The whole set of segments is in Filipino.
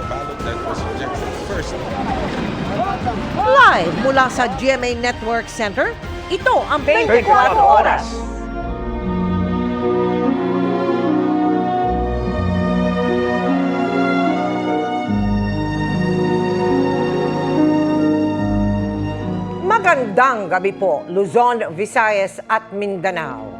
a ballot that was rejected first. Live mula sa GMA Network Center, ito ang 24 Oras. Magandang gabi po, Luzon, Visayas at Mindanao.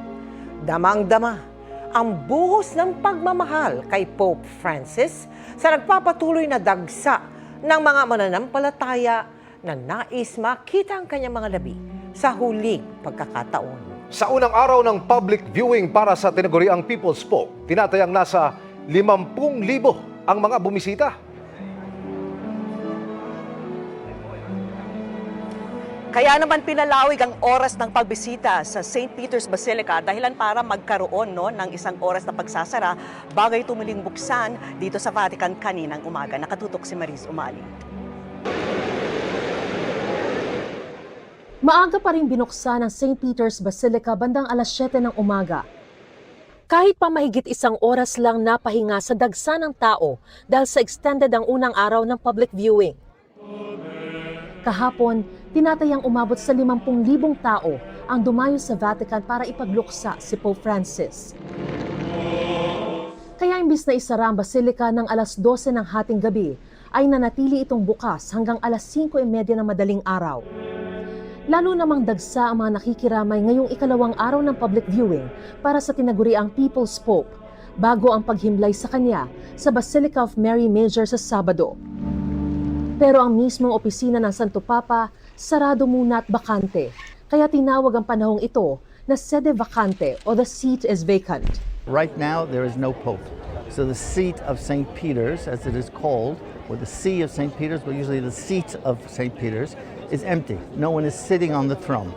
Damang-dama ang buhos ng pagmamahal kay Pope Francis sa nagpapatuloy na dagsa ng mga mananampalataya na nais makita ang kanyang mga labi sa huling pagkakataon. Sa unang araw ng public viewing para sa tinaguriang People's Pope, tinatayang nasa 50,000 ang mga bumisita. Kaya naman pinalawig ang oras ng pagbisita sa St. Peter's Basilica dahilan para magkaroon ng isang oras na pagsasara bago ito muling buksan dito sa Vatican kaninang umaga. Nakatutok si Mariz Umali. Maaga pa rin binuksan ang St. Peter's Basilica bandang alas 7 ng umaga. Kahit pa mahigit isang oras lang napahinga sa dagsa ng tao dahil sa extended ang unang araw ng public viewing. Kahapon, tinatayang umabot sa 50,000 tao ang dumayo sa Vatican para ipagluksa si Pope Francis. Kaya imbis na isara ang Basilica ng alas 12 ng hating gabi, ay nanatili itong bukas hanggang alas 5:30 ng madaling araw. Lalo namang dagsa ang mga nakikiramay ngayong ikalawang araw ng public viewing para sa tinaguriang People's Pope, bago ang paghimlay sa kanya sa Basilica of Mary Major sa Sabado. Pero ang mismong opisina ng Santo Papa, sarado muna at bakante. Kaya tinawag ang panahong ito na sede vacante o the seat is vacant. Right now, there is no pope. So the seat of St. Peter's, as it is called, or the see of St. Peter's, but usually the seat of St. Peter's, is empty. No one is sitting on the throne.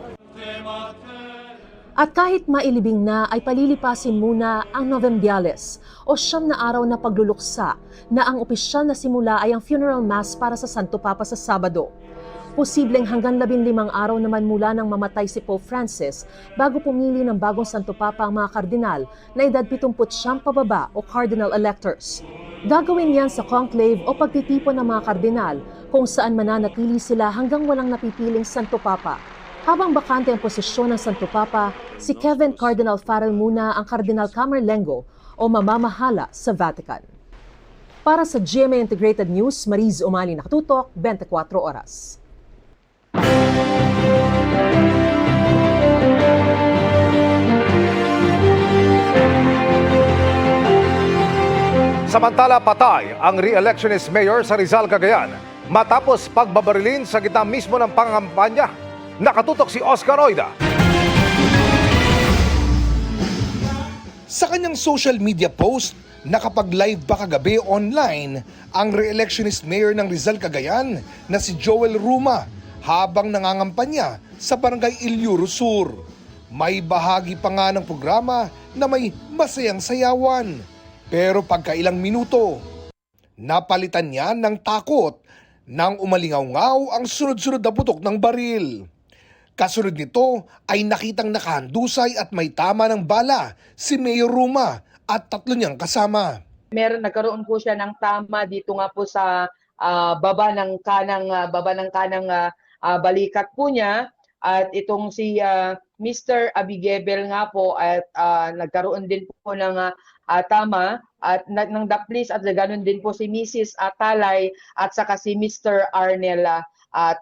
At kahit mailibing na ay palilipasin muna ang Novembiales o 9 na araw na pagluluksa na ang opisyal na simula ay ang funeral mass para sa Santo Papa sa Sabado. Posibleng hanggang 15 araw naman mula nang mamatay si Pope Francis bago pumili ng bagong Santo Papa ang mga kardinal na edad 79 pababa o cardinal electors. Gagawin yan sa conclave o pagtitipon ng mga kardinal kung saan mananatili sila hanggang walang napipiling Santo Papa. Habang bakante ang posisyon ng Santo Papa, si Kevin Cardinal Farrell muna ang Cardinal Camerlengo o mamamahala sa Vatican. Para sa GMA Integrated News, Mariz Umali, nakatutok, 24 Oras. Samantala, patay ang re-electionist mayor sa Rizal, Cagayan matapos pagbabarilin sa gitna mismo ng pangampanya. Nakatutok si Oscar Oida. Sa kanyang social media post, nakapag-live pa kagabi online ang re-electionist mayor ng Rizal, Cagayan na si Joel Ruma habang nangangampanya sa barangay Ilyuro Sur. May bahagi pa nga ng programa na may masayang sayawan. Pero pagkailang minuto, napalitan niya ng takot nang umalingaw-ngaw ang sunod-sunod na putok ng baril. Kasunod nito ay nakitang nakahandusay at may tama ng bala si Mayor Ruma at 3 niyang kasama. Nagkaroon po siya ng tama dito nga po sa baba ng kanang balikat po niya, at itong si Mr. Abigebel nga po at nagkaroon din po ng tama at ng daplis, at ganoon din po si Mrs. Talay at saka si Mr. Arnel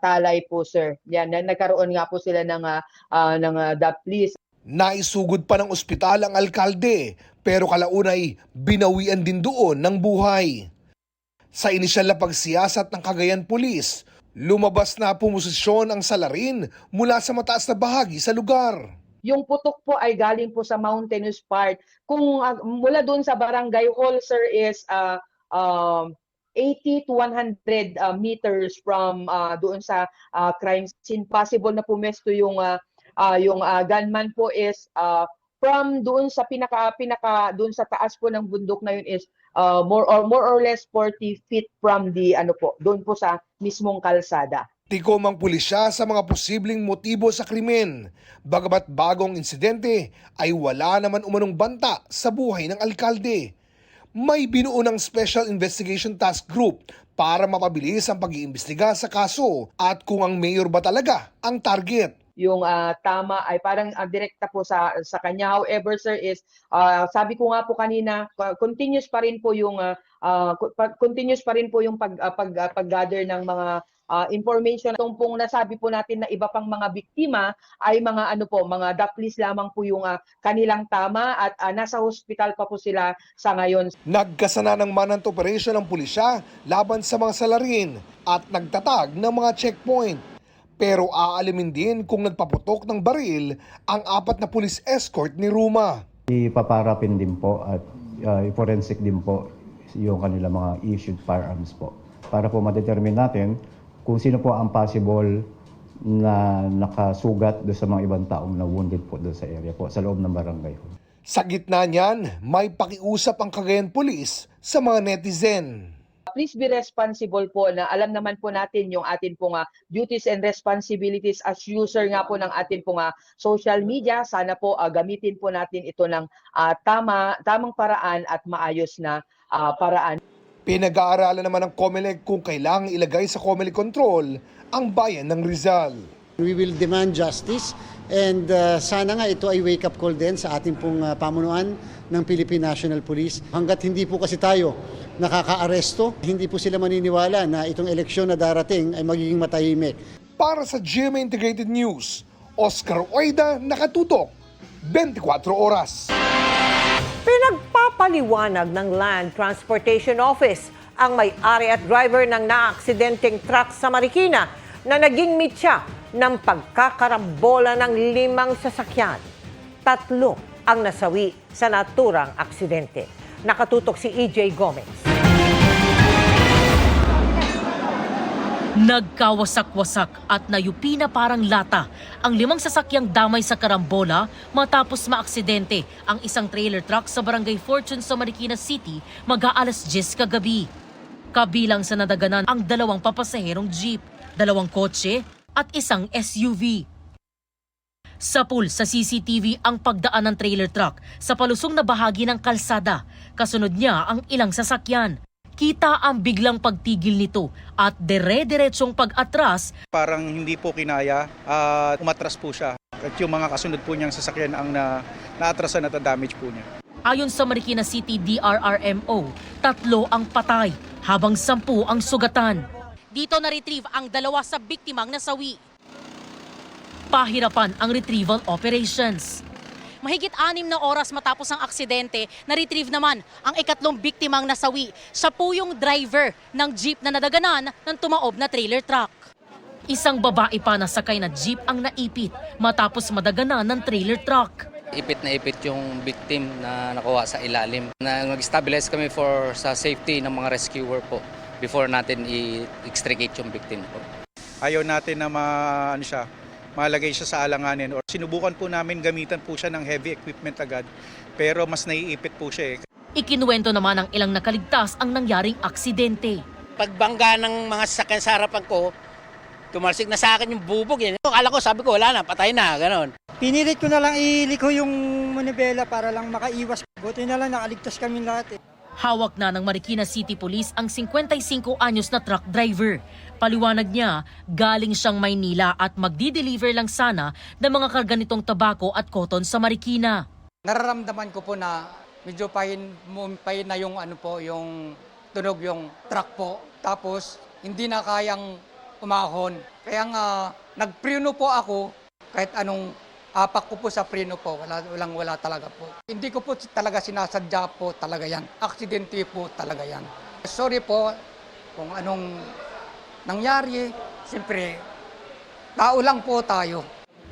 Talay po, sir. Yan, nagkaroon nga po sila ng daplis. Naisugod pa ng ospital ang alkalde pero kalaunay binawian din doon ng buhay. Sa inisyal na pagsiyasat ng Cagayan Police, lumabas na pumosisyon ang salarin mula sa mataas na bahagi sa lugar. Yung putok po ay galing po sa mountainous part. Kung mula doon sa barangay hall, sir, is 80 to 100 meters from doon sa crime scene. Possible na pumesto yung gunman po is from doon sa pinaka doon sa taas po ng bundok na yun is more or less 40 feet from the doon po sa mismong kalsada. Tikom ang pulisya sa mga posibleng motibo sa krimen. Bagamat bagong insidente ay wala naman umanong banta sa buhay ng alkalde. may binuo ng Special Investigation Task Group para mapabilis ang pag-iimbestiga sa kaso at kung ang mayor ba talaga ang target. Yung tama ay parang direkta po sa kanya. However, sir, is sabi ko nga po kanina, continuous pa rin po yung pag-gather ng mga information. Itong pong nasabi po natin na iba pang mga biktima ay mga mga daplis lamang po yung kanilang tama at nasa hospital pa po sila sa ngayon. Nagkasana ng manhunt operation ng pulisya laban sa mga salarin at nagtatag ng mga checkpoint. Pero aalimin din kung nagpaputok ng baril ang 4 na police escort ni Ruma. Ipaparapin din po at forensic din po yung kanila mga issued firearms po. Para po ma-determine natin kung sino po ang possible na nakasugat doon sa mga ibang taong na wounded po doon sa area po, sa loob ng barangay. Sa gitna niyan, may pakiusap ang Cagayan Police sa mga netizen. Please be responsible po na alam naman po natin yung atin pong duties and responsibilities as user nga po ng atin pong social media. Sana po gamitin po natin ito ng tamang paraan at maayos na paraan. Pinag-aaralan naman ng COMELEC kung kailangang ilagay sa COMELEC control ang bayan ng Rizal. We will demand justice and sana nga ito ay wake-up call din sa ating pong pamunuan ng Philippine National Police. Hanggat hindi po kasi tayo nakaka-aresto, hindi po sila maniniwala na itong eleksyon na darating ay magiging matahimik. Para sa GMA Integrated News, Oscar Oida, nakatutok, 24 oras. Pinagpapaliwanag ng Land Transportation Office ang may-ari at driver ng naaksidenteng truck sa Marikina na naging mitya ng pagkakarambola ng 5 sasakyan. 3 ang nasawi sa naturang aksidente. Nakatutok si EJ Gomez. Nagkawasak-wasak at nayupi na parang lata ang 5 sasakyang damay sa karambola matapos maaksidente ang isang trailer truck sa Barangay Fortune sa Marikina City mag-aalas 10 kagabi. Kabilang sa nadaganan ang 2 papasaherong jeep, 2 kotse at isang SUV. Sa pool sa CCTV ang pagdaan ng trailer truck sa palusong na bahagi ng kalsada. Kasunod niya ang ilang sasakyan. Kita ang biglang pagtigil nito at dire-diretsong pag-atras. Parang hindi po kinaya at umatras po siya. At yung mga kasunod po niyang sasakyan ang naatrasan at damage po niya. Ayon sa Marikina City DRRMO, 3 ang patay habang 10 ang sugatan. Dito na-retrieve ang 2 sa biktimang nasawi. Pahirapan ang retrieval operations. Mahigit 6 na oras matapos ang aksidente, na-retrieve naman ang 3 biktimang nasawi. Siya po yung driver ng jeep na nadaganan ng tumaob na trailer truck. Isang babae pa na sakay na jeep ang naipit matapos madaganan ng trailer truck. Ipit na ipit yung victim na nakuha sa ilalim. Nag-stabilize kami sa safety ng mga rescuer po before natin i-extricate yung victim po. Ayaw natin na malagay siya sa alanganin. Or sinubukan po namin gamitan po siya ng heavy equipment agad, pero mas naiipit po siya. Ikinuwento naman ng ilang nakaligtas ang nangyaring aksidente. Pagbangga ng mga sasakyan sa harapan ko, tumalsik na sa akin yung bubog. Akala ko, sabi ko, wala na, patay na, gano'n. Pinilit ko na lang iliko yung manibela para lang makaiwas. Buti na lang nakaligtas kami lahat. Hawak na ng Marikina City Police ang 55 anyos na truck driver. Paliwanag niya, galing siyang Maynila at magdi-deliver lang sana ng mga karga nitong tabako at cotton sa Marikina. Nararamdaman ko po na medyo pahin na yung yung tunog yung truck po. Tapos hindi na kayang umahon. Kaya nga nagpreno po ako kahit anong apak ko po sa preno po, wala talaga po. Hindi ko po talaga sinasadya po talaga yan. Aksidente po talaga yan. Sorry po kung anong nangyari. Siyempre, tao lang po tayo.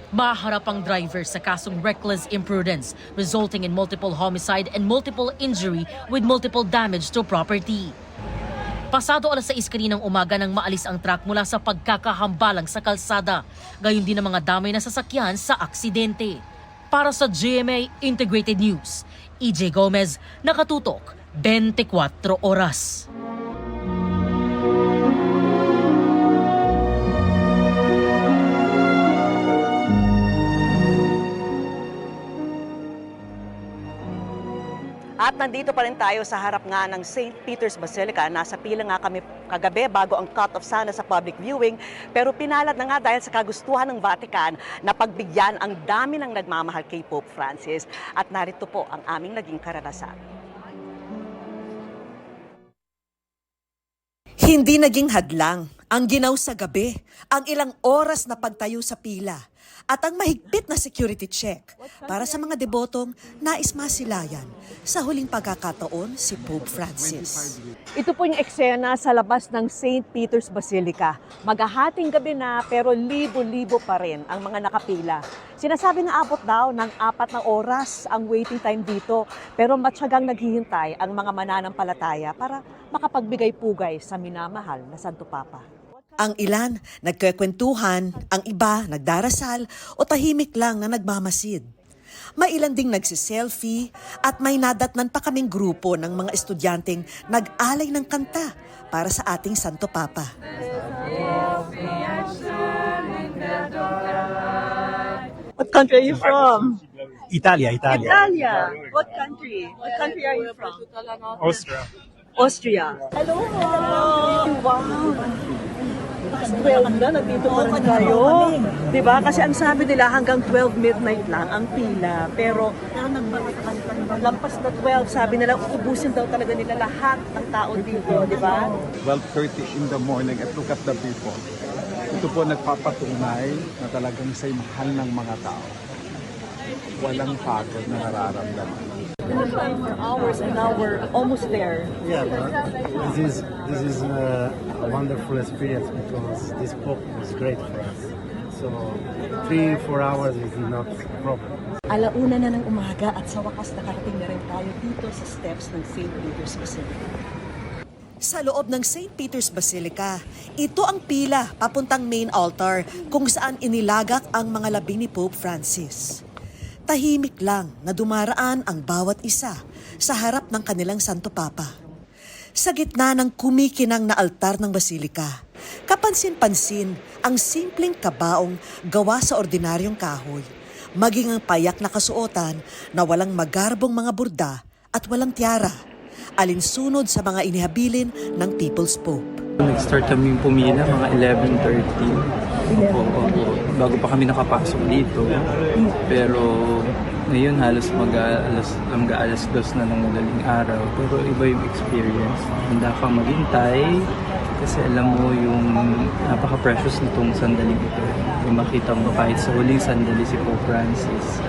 Maharap ang driver sa kasong reckless imprudence, resulting in multiple homicide and multiple injury with multiple damage to property. Pasado alas 6 kaninang umaga nang maalis ang truck mula sa pagkakahambalang sa kalsada. Gayon din ang mga damay na sasakyan sa aksidente. Para sa GMA Integrated News, EJ Gomez, nakatutok, 24 oras. At nandito pa rin tayo sa harap nga ng St. Peter's Basilica. Nasa pila nga kami kagabi bago ang cut-off sana sa public viewing. Pero pinalad na nga dahil sa kagustuhan ng Vatican na pagbigyan ang dami ng nagmamahal kay Pope Francis. At narito po ang aming naging karanasan. Hindi naging hadlang ang ginaw sa gabi, ang ilang oras na pagtayo sa pila at ang mahigpit na security check para sa mga debotong nais masilayan sa huling pagkakataon si Pope Francis. Ito po yung eksena sa labas ng St. Peter's Basilica. Maghahating gabi na pero libo-libo pa rin ang mga nakapila. Sinasabi na abot daw ng 4 na oras ang waiting time dito pero matyagang naghihintay ang mga mananampalataya para makapagbigay pugay sa minamahal na Santo Papa. Ang ilan nagkwekwentuhan, ang iba nagdarasal o tahimik lang na nagmamasid. May ilan ding nagsiselfie at may nadatnan pa kaming grupo ng mga estudyanteng nag-alay ng kanta para sa ating Santo Papa. What country are you from? Italia. Italia. What country? What country are you from? Austria. Austria. Hello. Wow. 12 na, nandito pa rin tayo. Diba? Kasi ang sabi nila hanggang 12 midnight lang ang pila. Pero lampas na 12, sabi nila uubusin daw talaga nila lahat ng tao dito. Diba? 12:30 in the morning at look at the people. Ito po nagpapatunay na talagang sa mahal ng mga tao. Walang pagod na nararamdaman. For hours and now we're almost there. Yeah, this is a wonderful experience because this Pope is great for us. So 3-4 hours is not a problem. Alauna na ng umaga at sa wakas nakarating na rin tayo dito sa steps ng St. Peter's Basilica. Sa loob ng St. Peter's Basilica, ito ang pila papuntang main altar kung saan inilagak ang mga labi ni Pope Francis. Tahimik lang na dumaraan ang bawat isa sa harap ng kanilang Santo Papa. Sa gitna ng kumikinang na altar ng basilika, kapansin-pansin ang simpleng kabaong gawa sa ordinaryong kahoy, maging ang payak na kasuotan na walang magarbong mga burda at walang tiara, alinsunod sa mga inihabilin ng People's Pope. Nag-start kami pumila mga 11:30. Opo. Bago pa kami nakapasok dito. Pero ngayon halos mag-alas 2 na ng madaling araw. Pero iba yung experience. Handa kang maghintay kasi alam mo yung napaka-precious nitong sandaling ito. Yung makita mo kahit sa huling sandali si Pope Francis.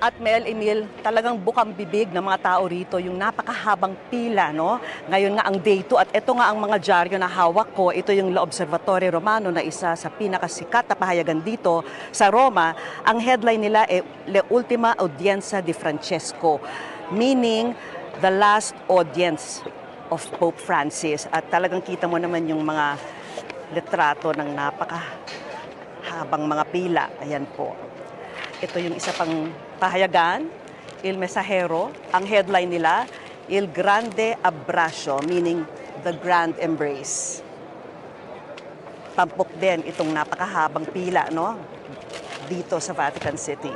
At Mel, Emil, talagang bukang bibig ng mga tao rito yung napakahabang pila, no? Ngayon nga ang day 2 at ito nga ang mga dyaryo na hawak ko. Ito yung La Observatore Romano na isa sa pinakasikat na pahayagan dito sa Roma. Ang headline nila ay Le Ultima Audienza di Francesco, meaning the last audience of Pope Francis. At talagang kita mo naman yung mga litrato ng napakahabang mga pila. Ayan po. Ito yung isa pang pahayagan, Il Mensajero. Ang headline nila, Il Grande Abbraccio, meaning the Grand Embrace. Tampok din itong napakahabang pila, no? Dito sa Vatican City.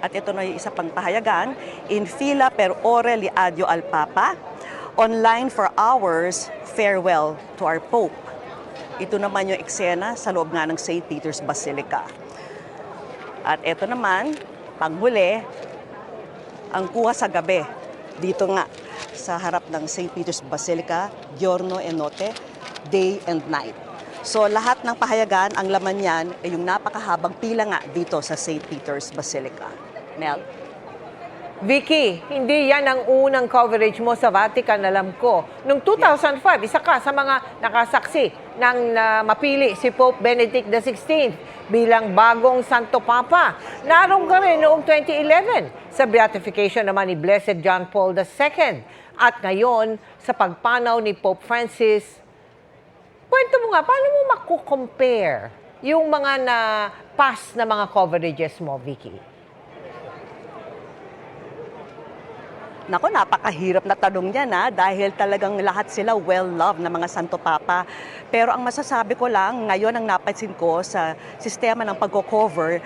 At ito na yung isa pang pahayagan, In fila per ore li adio al Papa, online for hours, farewell to our Pope. Ito naman yung eksena sa loob nga ng St. Peter's Basilica. At ito naman, panghuli, ang kuha sa gabi. Dito nga, sa harap ng St. Peter's Basilica, giorno e notte, day and night. So lahat ng pahayagan, ang laman niyan ay yung napakahabang pila nga dito sa St. Peter's Basilica. Mel? Vicky, hindi yan ang unang coverage mo sa Vatican, alam ko. Noong 2005, isa ka sa mga nakasaksi ng mapili si Pope Benedict XVI bilang bagong Santo Papa. Naroon ka rin noong 2011 sa beatification naman ni Blessed John Paul II. At ngayon, sa pagpanaw ni Pope Francis, kwento mo nga, paano mo makukompare yung mga na-pass na mga coverages mo, Vicky? Nako, napakahirap na tanong yan dahil talagang lahat sila well-loved na mga Santo Papa. Pero ang masasabi ko lang, ngayon ang napansin ko sa sistema ng pagko-cover,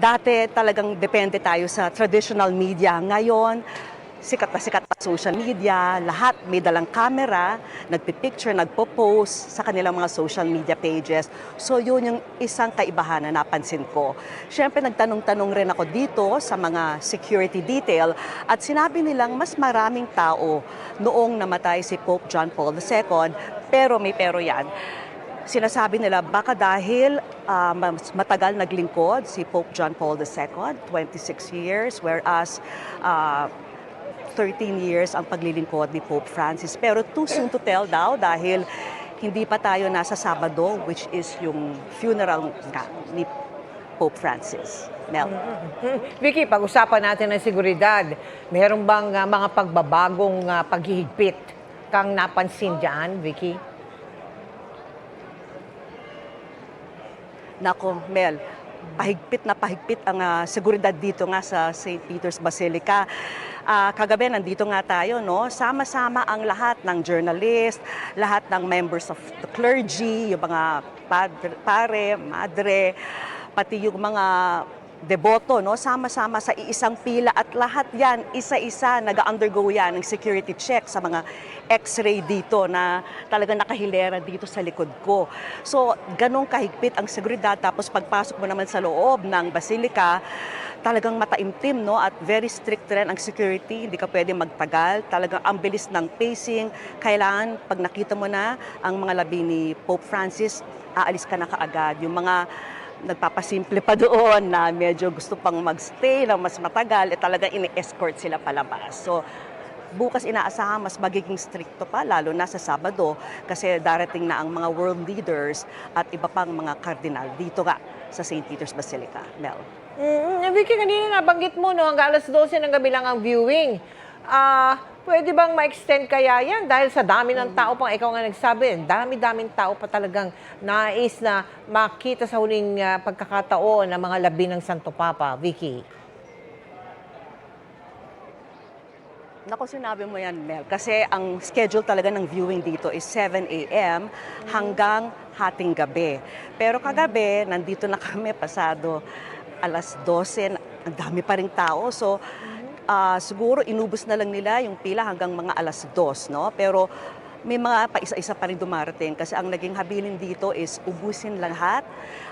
dati talagang depende tayo sa traditional media. Ngayon, sikat na social media, lahat may dalang camera, nagpipicture, nagpo-post sa kanilang mga social media pages. So yun yung isang kaibahan na napansin ko. Siyempre nagtanong-tanong rin ako dito sa mga security detail at sinabi nilang mas maraming tao noong namatay si Pope John Paul II, pero may pero yan. Sinasabi nila baka dahil mas matagal naglingkod si Pope John Paul II, 26 years, whereas 13 years ang paglilingkod ni Pope Francis. Pero too soon to tell daw dahil hindi pa tayo nasa Sabado, which is yung funeral ni Pope Francis. Mel. Vicky, pag-usapan natin ng seguridad. Meron bang mga pagbabagong paghihigpit kang napansin dyan, Vicky? Nako, Mel, pahigpit ang seguridad dito nga sa St. Peter's Basilica. Kagabi, nandito nga tayo, no? Sama-sama ang lahat ng journalist, lahat ng members of the clergy, yung mga pare, madre, pati yung mga deboto, no? Sama-sama sa iisang pila at lahat yan, isa-isa, nag-undergo yan ng security check sa mga x-ray dito na talagang nakahilera dito sa likod ko. So, ganong kahigpit ang seguridad. Tapos pagpasok mo naman sa loob ng Basilica, talagang mataimtim, no? At very strict rin ang security. Hindi ka pwede magtagal. Talagang ang bilis ng pacing. Kailangan, pag nakita mo na ang mga labi ni Pope Francis, aalis ka na kaagad. Yung mga nagpapasimple pa doon na medyo gusto pang magstay na mas matagal, talagang ini-escort sila palabas. So, bukas inaasahan mas magiging stricto pa, lalo na sa Sabado, kasi darating na ang mga world leaders at iba pang mga kardinal dito nga sa St. Peter's Basilica. Mel. Vicky, kanina nabanggit mo, no, hanggang alas 12 ng gabi lang ang viewing. Pwede bang ma-extend kaya yan? Dahil sa dami ng tao pang ikaw nga nagsabi, dami-daming tao pa talagang nais na makita sa huling pagkakataon ng mga labi ng Santo Papa. Vicky. Naku, sinabi mo yan, Mel. Kasi ang schedule talaga ng viewing dito is 7 a.m. hanggang hating gabi. Pero kagabi, nandito na kami pasado alas 12. Ang dami pa ring tao. So, siguro inubos na lang nila yung pila hanggang mga alas 2, no? Pero may mga pa-isa-isa pa rin dumarating kasi ang naging habilin dito is ubusin lahat.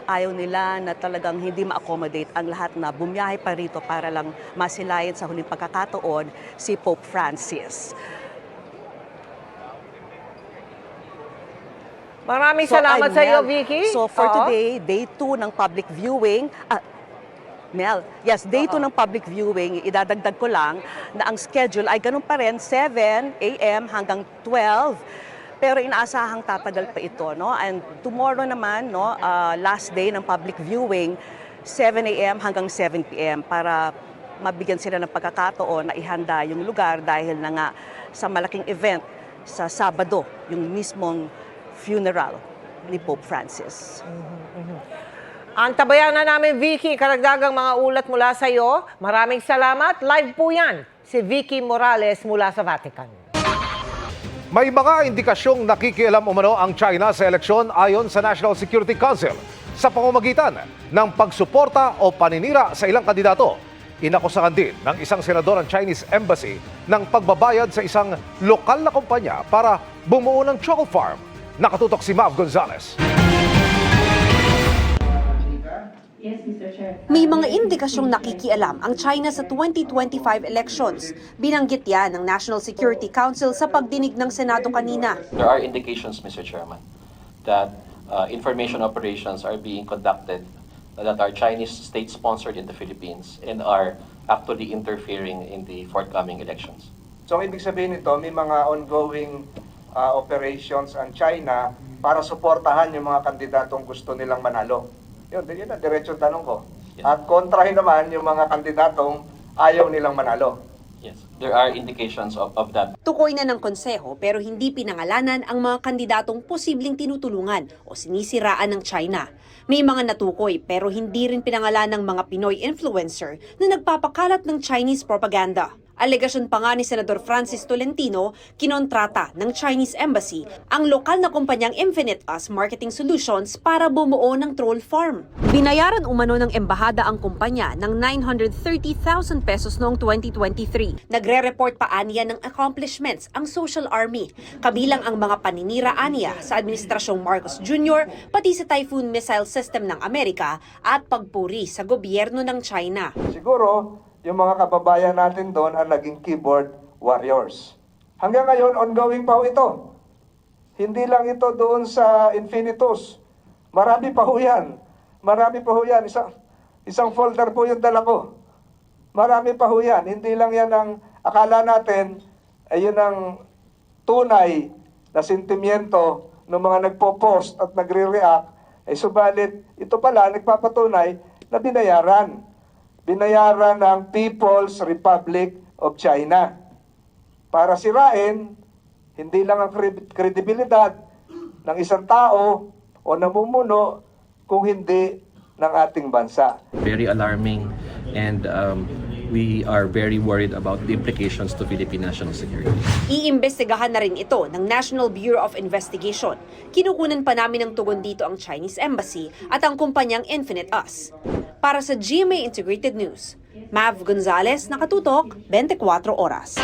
Ayaw nila na talagang hindi ma-accommodate ang lahat na bumiyahe pa rito para lang masilayan sa huling pagkakataon si Pope Francis. Maraming salamat sa iyo, Vicky. So for today, day 2 ng public viewing, Mel, yes, day 2 ng public viewing, idadagdag ko lang na ang schedule ay ganun pa rin, 7 a.m. hanggang 12. Pero inaasahang tatagal pa ito, no? And tomorrow naman, no, last day ng public viewing, 7 a.m. hanggang 7 p.m. para mabigyan sila ng pagkakataon na ihanda yung lugar dahil na nga sa malaking event sa Sabado, yung mismong funeral ni Pope Francis. Antabayan na namin, Vicky, karagdagang mga ulat mula sa iyo. Maraming salamat. Live po yan, si Vicky Morales mula sa Vatican. May mga indikasyong nakikialam umano ang China sa eleksyon ayon sa National Security Council sa pamamagitan ng pagsuporta o paninira sa ilang kandidato. Inakusahan din ng isang senador ang Chinese Embassy ng pagbabayad sa isang lokal na kumpanya para bumuo ng chocolate farm. Nakatutok si Mav Gonzalez. May mga indikasyong nakikialam ang China sa 2025 elections. Binanggit yan ng National Security Council sa pagdinig ng Senado kanina. There are indications, Mr. Chairman, that information operations are being conducted that are Chinese state-sponsored in the Philippines and are actually interfering in the forthcoming elections. So, ibig sabihin nito, may mga ongoing operations ang China para suportahan yung mga kandidatong gusto nilang manalo. Yun ang diretsong tanong ko. Yes. At kontrahin naman yung mga kandidatong ayaw nilang manalo. Yes, there are indications of that. Tukoy na ng konseho pero hindi pinangalanan ang mga kandidatong posibleng tinutulungan o sinisiraan ng China. May mga natukoy pero hindi rin pinangalan ng mga Pinoy influencer na nagpapakalat ng Chinese propaganda. Alegasyon pa nga ni Senador Francis Tolentino, kinontrata ng Chinese Embassy ang lokal na kumpanyang Infinite Us Marketing Solutions para bumuo ng troll farm. Binayaran umano ng embahada ang kumpanya ng 930,000 pesos noong 2023. Nagre-report pa aniya ng accomplishments ang Social Army, kabilang ang mga paninira aniya sa Administrasyong Marcos Jr., pati sa Typhoon Missile System ng Amerika at pagpuri sa gobyerno ng China. Siguro, yung mga kababayan natin doon ang naging keyboard warriors. Hanggang ngayon, ongoing pa ho ito. Hindi lang ito doon sa Infinitus. Marami pa ho yan. Marami pa ho yan. Isang folder po yung dala ko. Marami pa ho yan. Hindi lang yan ang akala natin ay yun ang tunay na sentimiento ng mga nagpo-post at nagre-react. Subalit, ito pala nagpapatunay na binayaran. Binayaran ng People's Republic of China para sirain hindi lang ang kredibilidad ng isang tao o namumuno kung hindi ng ating bansa. Very alarming and we are very worried about the implications to Philippine national security. Iimbestigahan na rin ito ng National Bureau of Investigation. Kinukunan pa namin ng tugon dito ang Chinese Embassy at ang kumpanyang Infinite Us. Para sa GMA Integrated News, Mav Gonzalez, nakatutok, 24 oras.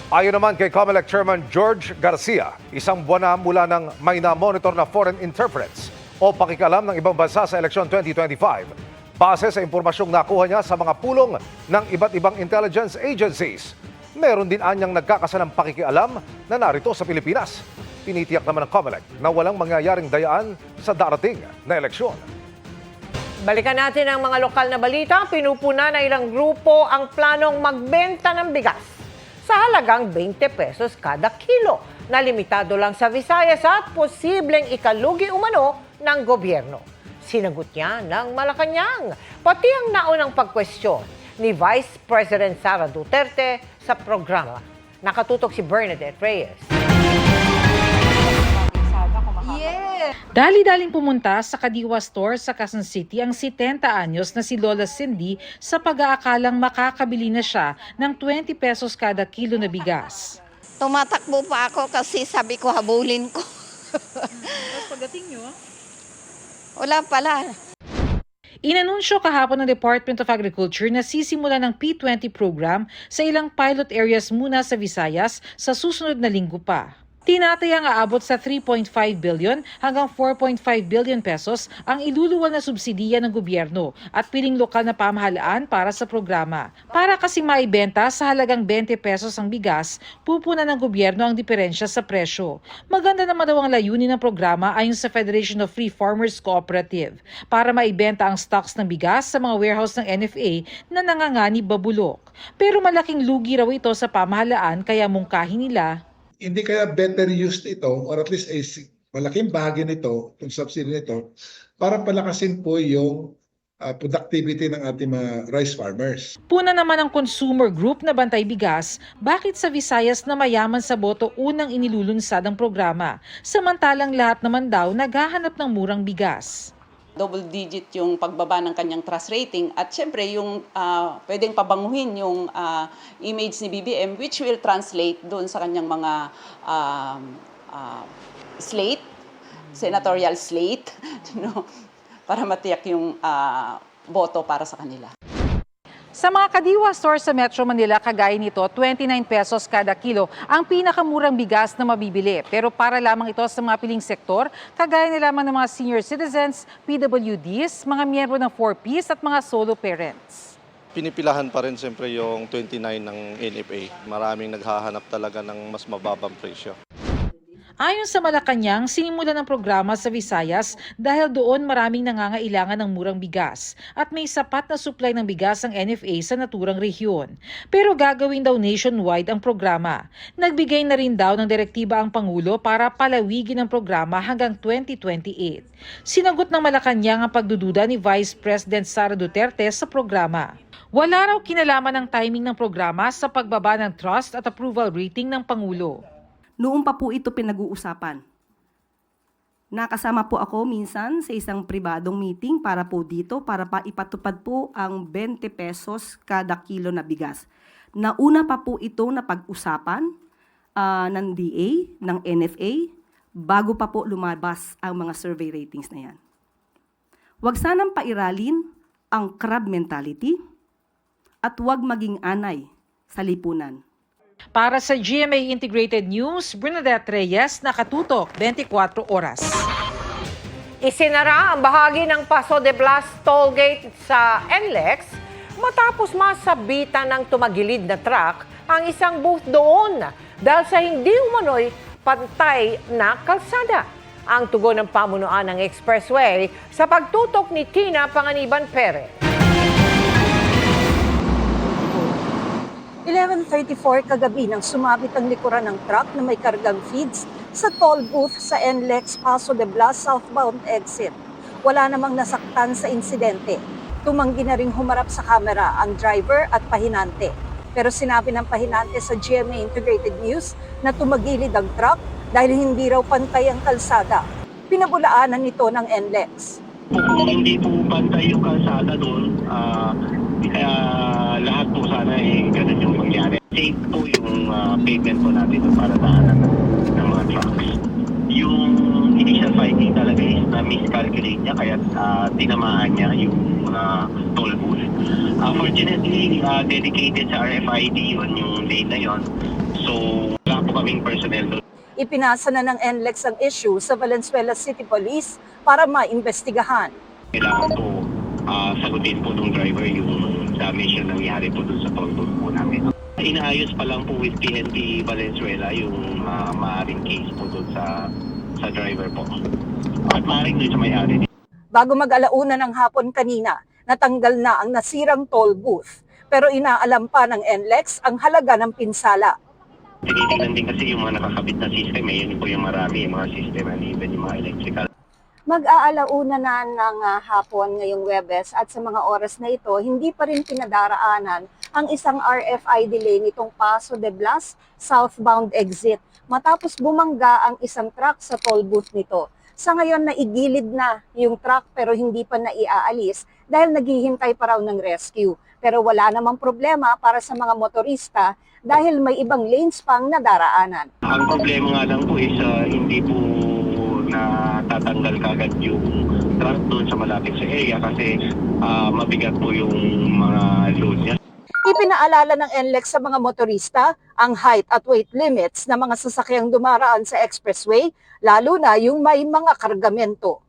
Ayon naman kay COMELEC Chairman George Garcia, isang buwan na mula ng may na-monitor na foreign interference o pakikialam ng ibang bansa sa eleksyon 2025. Base sa impormasyong nakuha niya sa mga pulong ng iba't ibang intelligence agencies. Meron din anyang nagkakasanang pakikialam na narito sa Pilipinas. Tinitiyak naman ng COMELEC na walang mangyayaring dayaan sa darating na eleksyon. Balikan natin ang mga lokal na balita. Pinupuna na ilang grupo ang planong magbenta ng bigas sa halagang 20 pesos kada kilo na limitado lang sa Visayas at posibleng ikalugi umano ng gobyerno. Sinagot niya ng Malacanang, pati ang naunang pagkwestiyon ni Vice President Sara Duterte sa programa. Nakatutok si Bernadette Reyes. Dali-daling pumunta sa Kadiwa Store sa Quezon City ang 70 anyos na si Lola Cindy sa pag-aakalang makakabili na siya ng 20 pesos kada kilo na bigas. Tumatakbo pa ako kasi sabi ko habulin ko. Tapos pagdating nyo? Wala pala. Inanunsyo kahapon ng Department of Agriculture na sisimula ng P20 program sa ilang pilot areas muna sa Visayas sa susunod na linggo pa. Tinatayang aabot sa 3.5 billion hanggang 4.5 billion pesos ang iluluwal na subsidiya ng gobyerno at piling lokal na pamahalaan para sa programa. Para kasi maibenta sa halagang 20 pesos ang bigas, pupunan ng gobyerno ang diferensya sa presyo. Maganda naman daw ang layunin ng programa ayon sa Federation of Free Farmers Cooperative para maibenta ang stocks ng bigas sa mga warehouse ng NFA na nanganganib babulok. Pero malaking lugi raw ito sa pamahalaan kaya mungkahin nila. Hindi kaya better used ito or at least malaking bahagi nito, itong subsidy nito, para palakasin po yung productivity ng ating mga rice farmers. Puna naman ang consumer group na Bantay Bigas, bakit sa Visayas na mayaman sa boto unang inilulunsad ang programa, samantalang lahat naman daw naghahanap ng murang bigas. Double digit yung pagbaba ng kanyang trust rating at syempre yung pwedeng pabanguhin yung image ni BBM which will translate doon sa kanyang mga slate, senatorial slate, para matiyak yung boto para sa kanila. Sa mga Kadiwa Store sa Metro Manila, kagaya nito, 29 pesos kada kilo ang pinakamurang bigas na mabibili. Pero para lamang ito sa mga piling sektor, kagaya na lamang ng mga senior citizens, PWDs, mga miyembro ng 4Ps at mga solo parents. Pinipilahan pa rin siyempre yung 29 ng NFA. Maraming naghahanap talaga ng mas mababang presyo. Ayon sa Malacanang, sinimulan ng programa sa Visayas dahil doon maraming nangangailangan ng murang bigas at may sapat na supply ng bigas ang NFA sa naturang rehiyon. Pero gagawin daw nationwide ang programa. Nagbigay na rin daw ng direktiba ang Pangulo para palawigin ang programa hanggang 2028. Sinagot ng Malacanang ang pagdududa ni Vice President Sara Duterte sa programa. Wala raw kinalaman ng timing ng programa sa pagbaba ng trust at approval rating ng Pangulo. Noon pa po ito pinag-uusapan. Nakasama po ako minsan sa isang pribadong meeting para po dito, para ipatupad po ang 20 pesos kada kilo na bigas. Nauna pa po ito na pag-usapan ng DA, ng NFA, bago pa po lumabas ang mga survey ratings na yan. Huwag sanang pairalin ang crab mentality at huwag maging anay sa lipunan. Para sa GMA Integrated News, Bernadette Reyes, nakatutok 24 oras. Isinara ang bahagi ng Paso de Blas tollgate sa NLEX matapos masabitan ng tumagilid na truck ang isang booth doon dahil sa hindi umano'y pantay na kalsada. Ang tugon ng pamunuan ng Expressway sa pagtutok ni Tina Panganiban Perez. 11:34 kagabi nang sumabit ang likuran ng truck na may kargang feeds sa toll booth sa NLEX Paso de Blas southbound exit. Wala namang nasaktan sa insidente. Tumanggi na ring humarap sa kamera ang driver at pahinante. Pero sinabi ng pahinante sa GMA Integrated News na tumagilid ang truck dahil hindi raw pantay ang kalsada. Pinabulaanan nito ng NLEX. Kung hindi po pantay yung kalsada doon, kaya lahat po sana ganun yung mangyari. Safe po yung pavement po natin para daanan ng mga trucks. Yung initial finding talaga is na miscalculate niya kaya tinamaan niya yung toll booth. Fortunately, dedicated sa RFID yun yung lane na yun. So wala po kaming personnel doon. Ipinasa na ng NLEX ang issue sa Valenzuela City Police para maimbestigahan. Kailangan po sagutin po ng driver yung damage yung nangyari po doon sa toll booth po namin. Inaayos pa lang po with PNP Valenzuela yung maaaring case po doon sa driver po. At maaaring doon sa may-ari. Bago mag-alauna ng hapon kanina, natanggal na ang nasirang toll booth. Pero inaalam pa ng NLEX ang halaga ng pinsala. Tinitingnan din kasi yung mga nakakabit na system, yun po yung marami, yung mga system and even yung mga electrical. Mag-aalauna na ng hapon ngayong Webes at sa mga oras na ito, hindi pa rin pinadaraanan ang isang RFID lane nitong Paso de Blas southbound exit matapos bumangga ang isang truck sa toll booth nito. Sa ngayon, naigilid na yung truck pero hindi pa naiaalis dahil naghihintay pa raw ng rescue. Pero wala namang problema para sa mga motorista dahil may ibang lanes pang nadaraanan. Ang problema nga lang po is hindi po natatanggal kagad yung truck doon sa malapit sa area kasi mabigat po yung mga load niya. Ipinaalala ng NLEX sa mga motorista ang height at weight limits ng mga sasakyang dumaraan sa expressway, lalo na yung may mga kargamento.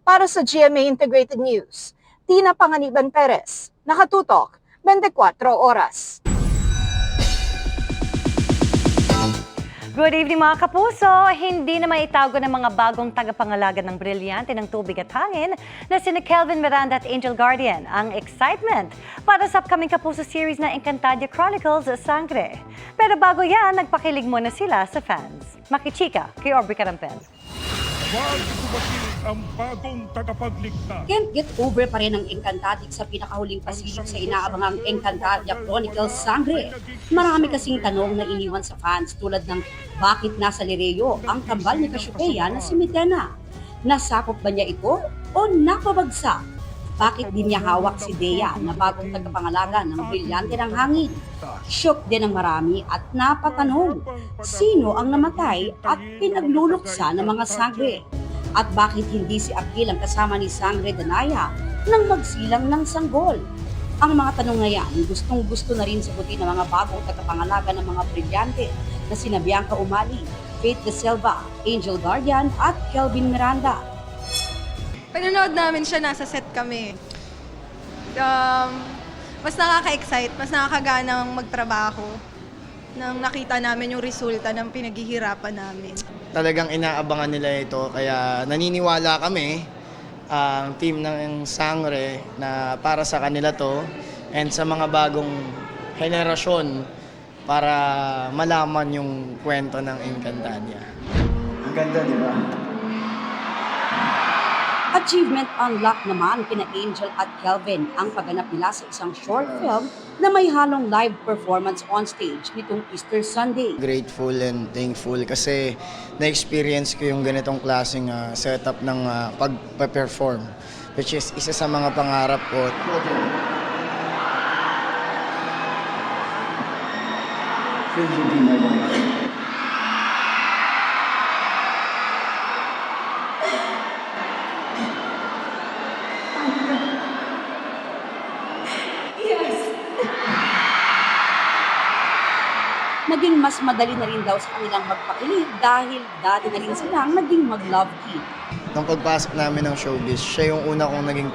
Para sa GMA Integrated News, Tina Panganiban Perez, nakatutok 24 oras. Good evening mga kapuso! Hindi na maitago ng mga bagong tagapangalaga ng brilyante ng tubig at hangin na sina Kelvin Miranda at Angel Guardian ang excitement para sa upcoming Kapuso series na Encantadia Chronicles Sangre. Pero bago yan, nagpakilig muna sila sa fans. Makichika kay Aubrey Carampen. Bago dumating ang bagong tagapagligtas. Can't get over pa rin ang Encantadia sa pinakahuling pasilyo sa inaabangang Encantadia Chronicles Sangre. Marami kasing tanong na iniwan sa fans tulad ng bakit nasa Lireo ang kambal ni Cassiopeia na si Mitena? Nasakop ba niya ito o napabagsak? Bakit di niya hawak si Dea na bagong tagapangalaga ng brilyante ng hangin? Shock din ang marami at napatanong, sino ang namatay at pinagluluksa ng mga sangre? At bakit hindi si Akil ang kasama ni Sangre Danaya nang magsilang ng sanggol? Ang mga tanong na yan, gustong-gusto na rin sagutin ng mga bagong tagapangalaga ng mga brilyante na sina Bianca Umali, Faith De Silva, Angel Guardian at Kelvin Miranda. Panonood namin siya, nasa set kami. Mas nakaka-excite, mas nakakaganang magtrabaho nang nakita namin yung resulta ng pinaghihirapan namin. Talagang inaabangan nila ito kaya naniniwala kami ang team ng Sangre na para sa kanila to and sa mga bagong henerasyon para malaman yung kwento ng Encantadia. Ang ganda, di ba? Achievement unlock naman kina Angel at Kelvin ang pagganap nila sa isang short film na may halong live performance on stage nitong Easter Sunday. Grateful and thankful kasi na-experience ko yung ganitong klaseng setup ng pag-perform, which is isa sa mga pangarap ko. will you be my wife? Naging mas madali na rin daw sa kanilang magpakilig dahil dati na rin silang naging mag-love team. Nung pagpasok namin ng showbiz, siya yung una kong naging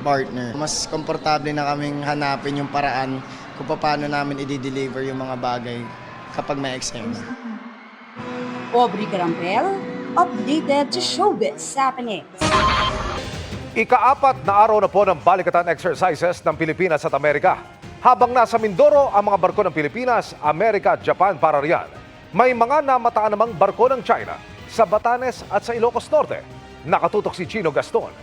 partner. Mas komportable na kaming hanapin yung paraan kung paano namin i-deliver yung mga bagay kapag may eksena. Aubrey Garampel, updated to Showbiz Happenings. Ika-4 na araw na po ng balikatan exercises ng Pilipinas at Amerika. Habang nasa Mindoro ang mga barko ng Pilipinas, Amerika at Japan para riyan, may mga namataan namang barko ng China sa Batanes at sa Ilocos Norte. Nakatutok si Chino Gaston.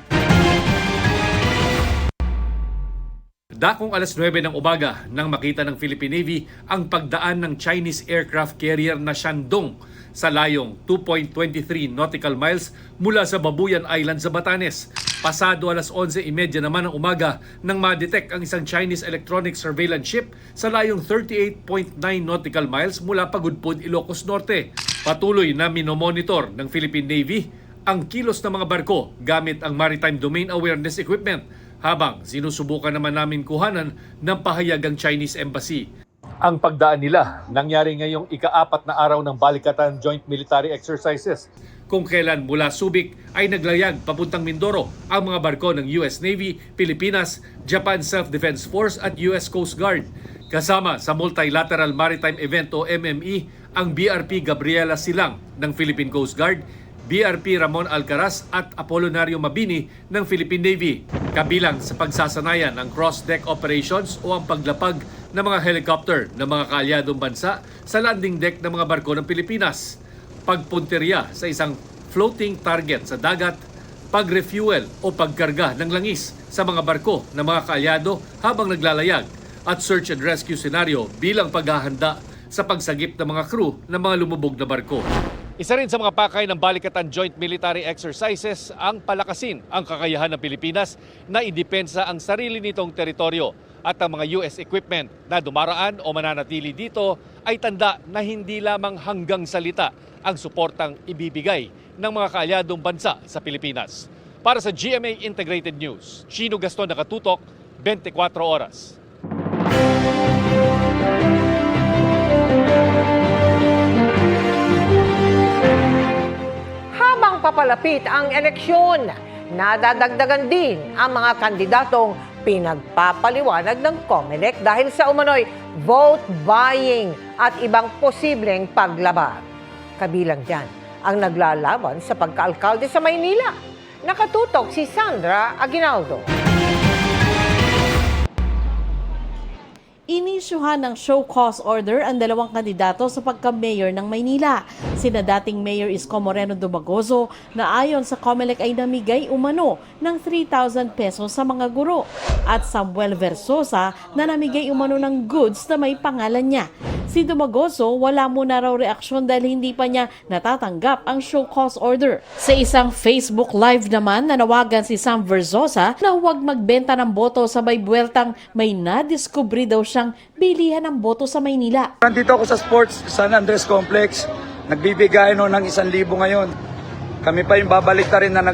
Dakong alas 9 ng umaga nang makita ng Philippine Navy ang pagdaan ng Chinese aircraft carrier na Shandong sa layong 2.23 nautical miles mula sa Babuyan Island sa Batanes. Pasado alas 11:30 naman ng umaga nang ma-detect ang isang Chinese electronic surveillance ship sa layong 38.9 nautical miles mula Pagudpud, Ilocos Norte. Patuloy na minomonitor ng Philippine Navy ang kilos ng mga barko gamit ang Maritime Domain Awareness Equipment habang sinusubukan naman namin kuhanan ng pahayag ang Chinese Embassy. Ang pagdaan nila nangyari ngayong ika-4 na araw ng balikatan joint military exercises, kung kailan mula Subic ay naglayag papuntang Mindoro ang mga barko ng US Navy, Pilipinas, Japan Self-Defense Force at US Coast Guard. Kasama sa Multilateral Maritime Event o MME ang BRP Gabriela Silang ng Philippine Coast Guard, BRP Ramon Alcaraz at Apollonario Mabini ng Philippine Navy. Kabilang sa pagsasanayan ng cross-deck operations o ang paglapag ng mga helicopter ng mga kaalyadong bansa sa landing deck ng mga barko ng Pilipinas, pagpunteriya sa isang floating target sa dagat, pag-refuel o pagkarga ng langis sa mga barko ng mga kaalyado habang naglalayag, at search and rescue scenario bilang paghahanda sa pagsagip ng mga crew ng mga lumubog na barko. Isa rin sa mga pakay ng balikatan joint military exercises ang palakasin ang kakayahan ng Pilipinas na idepensa ang sarili nitong teritoryo, at ang mga US equipment na dumaraan o mananatili dito ay tanda na hindi lamang hanggang salita ang suportang ibibigay ng mga kaalyadong bansa sa Pilipinas. Para sa GMA Integrated News, Chino Gaston, nakatutok, 24 oras. Habang papalapit ang eleksyon, nadadagdagan din ang mga kandidatong pinagpapaliwanag ng COMELEC dahil sa umano'y vote buying at ibang posibleng paglaban. Kabilang dyan ang naglalaban sa pagkaalkalde sa Maynila. Nakatutok si Sandra Aguinaldo. Inisyuhan ng show cause order ang dalawang kandidato sa pagka-mayor ng Maynila. Sina dating Mayor Isko Moreno Dumagoso na ayon sa COMELEC ay namigay umano ng 3,000 pesos sa mga guro, at Samuel Versosa na namigay umano ng goods na may pangalan niya. Si Dumagoso wala muna raw reaksyon dahil hindi pa niya natatanggap ang show cause order. Sa isang Facebook Live naman, nanawagan si Sam Versosa na huwag magbenta ng boto sabay buweltang may nadiskubre daw siyang bilihan ng boto sa Maynila. Nandito ako sa Sports San Andres Complex. Nagbibigay ng 1,000 ngayon. Kami pa yung babalik na rin na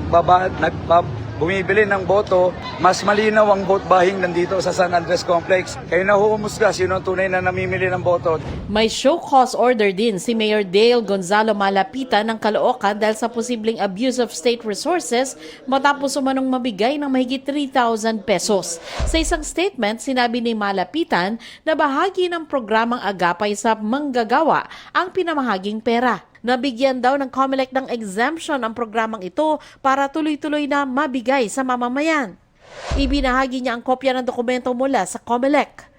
bumibili ng boto. Mas malinaw ang vote buying nandito sa San Andres Complex. Kayo na humusga sino tunay na namimili ng boto. May show cause order din si Mayor Dale Gonzalo Malapitan ng Caloocan dahil sa posibleng abuse of state resources matapos umanong mabigay ng mahigit 3,000 pesos. Sa isang statement, sinabi ni Malapitan na bahagi ng programang Agapay sa Manggagawa ang pinamahaging pera. Nabigyan daw ng COMELEC ng exemption ang programang ito para tuloy-tuloy na mabigay sa mamamayan. Ibinahagi niya ang kopya ng dokumento mula sa COMELEC.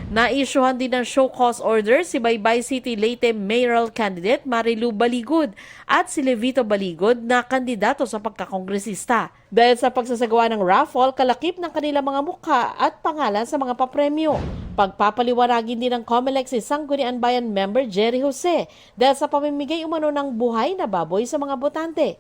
Naisyuhan din ng show cause order si Baybay City Leyte mayoral candidate Marilu Baligod at si Levito Baligod na kandidato sa pagkakongresista. Dahil sa pagsasagawa ng raffle, kalakip ng kanilang mga mukha at pangalan sa mga papremyo. Pagpapaliwanagin din ng COMELEC si Sangguniang Bayan member Jerry Jose dahil sa pamimigay umano ng buhay na baboy sa mga botante.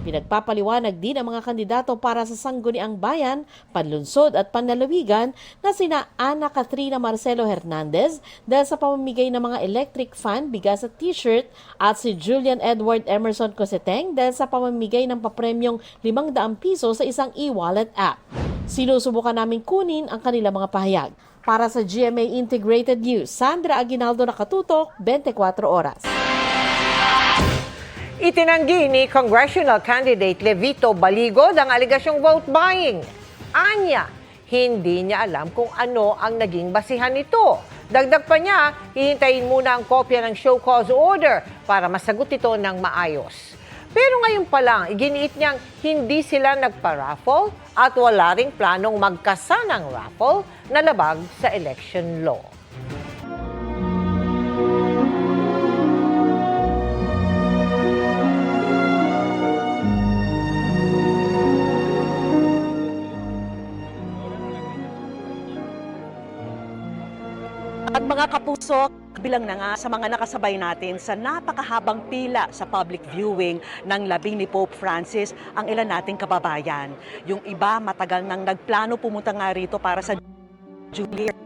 Pinagpapaliwanag din ang mga kandidato para sa Sangguniang Bayan, Panlunsod at Panlalawigan na sina Ana Katrina Marcelo Hernandez dahil sa pamamigay ng mga electric fan, bigas at t-shirt at si Julian Edward Emerson Coseteng dahil sa pamamigay ng papremyong 500 piso sa isang e-wallet app. Sinusubukan namin kunin ang kanilang mga pahayag. Para sa GMA Integrated News, Sandra Aguinaldo, nakatutok, 24 oras. Itinanggi ni congressional candidate Levito Baligod ang aligasyong vote buying. Anya, hindi niya alam kung ano ang naging basihan nito. Dagdag pa niya, hihintayin muna ang kopya ng show cause order para masagot ito ng maayos. Pero ngayon pa lang, iginiit niyang hindi sila nagpa-raffle at wala ring planong magkasanang raffle na labag sa election law. At mga kapuso, kabilang na nga sa mga nakasabay natin sa napakahabang pila sa public viewing ng labing ni Pope Francis ang ilan nating kababayan. Yung iba matagal nang nagplano pumunta nga rito para sa Jubilee.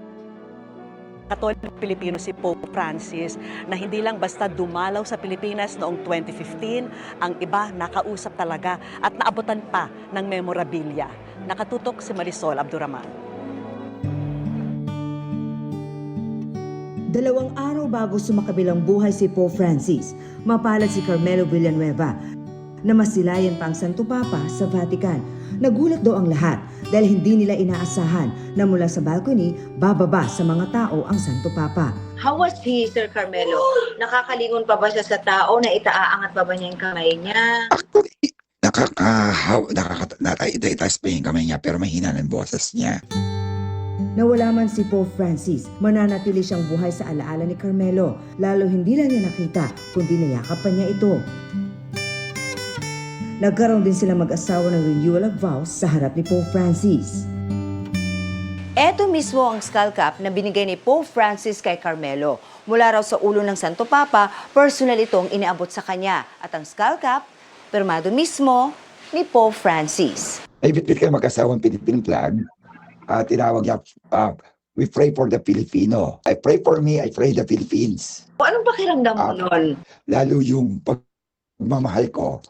Katolik Pilipino si Pope Francis na hindi lang basta dumalaw sa Pilipinas noong 2015, ang iba nakausap talaga at naabutan pa ng memorabilia. Nakatutok si Marisol Abduraman. 2 araw bago sumakabilang buhay si Pope Francis, mapalad si Carmelo Villanueva na masilayan pa ang Santo Papa sa Vatican. Nagulat daw ang lahat dahil hindi nila inaasahan na mula sa balcony bababa sa mga tao ang Santo Papa. How was he, Sir Carmelo? Nakakalingon pa ba siya sa tao? Na itaaangat pa ba niya yung kamay niya? Nakakaitaas pa yung kamay niya pero mahina ng boses niya. Nawala man si Pope Francis, mananatili siyang buhay sa alaala ni Carmelo. Lalo hindi lang niya nakita, kundi nayakap pa niya ito. Nagkaroon din sila mag-asawa ng renewal of vows sa harap ni Pope Francis. Ito mismo ang skull cap na binigay ni Pope Francis kay Carmelo. Mula raw sa ulo ng Santo Papa, personal itong iniabot sa kanya. At ang skull cap, pirmado mismo ni Pope Francis. Ay bitbit kayo mag-asawang Philippine flag. Tinawag niya, we pray for the Filipino. I pray for me, I pray the Philippines. Anong pakiramdam mo nun? Lalo yung pagmamahal ko,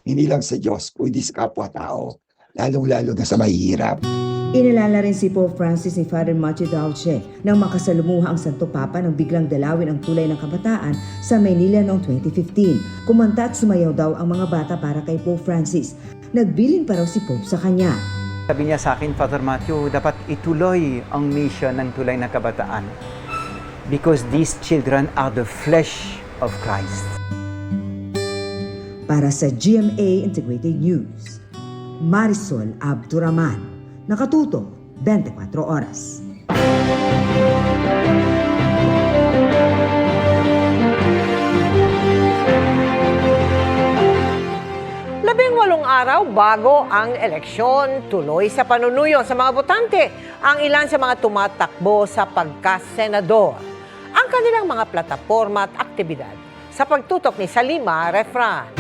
hindi lang sa Diyos, kundi sa kapwa-tao, lalong-lalo na sa mahihirap. Inilala rin si Pope Francis ni Father Matthew Dauche nang makasalumuha ang Santo Papa nang biglang dalawin ang tulay ng kabataan sa Maynila noong 2015. Kumanta at sumayaw daw ang mga bata para kay Pope Francis. Nagbilin pa raw si Pope sa kanya. Sabi niya sa akin, Father Matthew, dapat ituloy ang mission ng Tulay ng Kabataan because these children are the flesh of Christ. Para sa GMA Integrated News, Marisol Abduraman, nakatutok 24 oras. Labing-walong araw bago ang eleksyon, tuloy sa panunuyo sa mga botante ang ilan sa mga tumatakbo sa pagkasenador. Ang kanilang mga plataporma at aktibidad sa pagtutok ni Salima Refran.